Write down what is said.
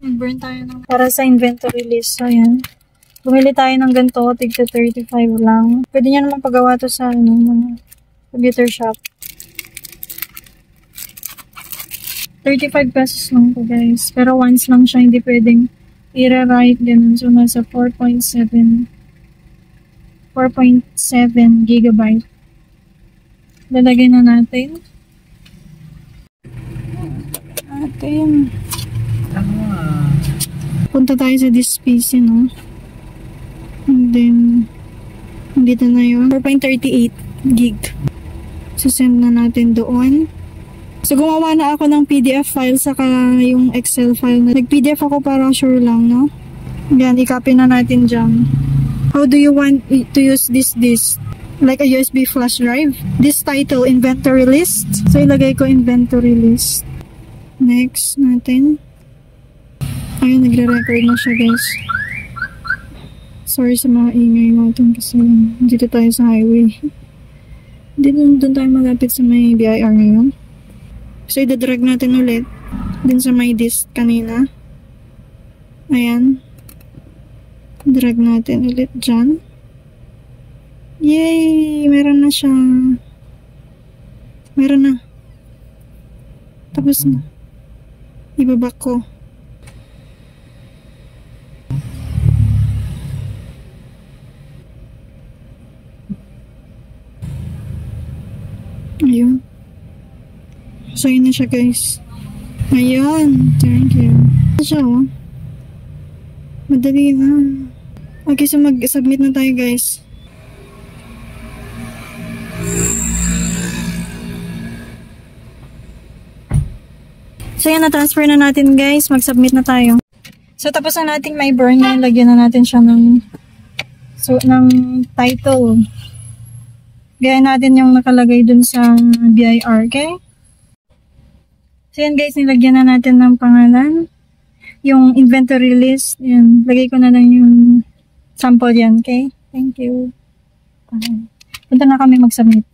Mag-burn tayo ng para sa inventory list. So, ayan. Bumili tayo ng ganito, tigta 35 lang. Pwede nyo naman pagawa to sa mga computer shop. 35 pesos lang po guys. Pero once lang siya, hindi pwedeng i-write ganun. So, nasa 4.7 gigabyte. Lalagay na natin. Punta tayo sa this PC, no? And then, dito na yun. 4.38 gig. So, send na natin doon. So, gumawa na ako ng PDF file saka yung Excel file na. Nag-PDF ako para sure lang, no? Yan, i-copy na natin dyan. How do you want to use this disk? Like a USB flash drive? This title, inventory list. So, ilagay ko inventory list. Next natin. Ayun, nagre-record na siya, guys. Sorry sa mga ingay natin kasi dito tayo sa highway. Doon tayo malapit sa may BIR ngayon. So, idadrag natin ulit din sa may disk kanina. Ayan. Drag natin ulit dyan. Yay! Meron na siya. Meron na. Tapos na. Ibabak ko. Ayun. So, yun na siya, guys. Ayun. Thank you. Ano siya, oh? Madali na. Okay, so mag-submit na tayo, guys. So, yan, na-transfer na natin, guys. Mag-submit na tayo. So, tapos na natin may burn na. Lagyan na natin siya ng title. Gaya natin yung nakalagay dun sa BIR, okay? So, yan, guys. Nilagyan na natin ng pangalan. Yung inventory list. Yan. Lagay ko na lang yung sample yan, okay? Thank you. Punta na kami mag-submit.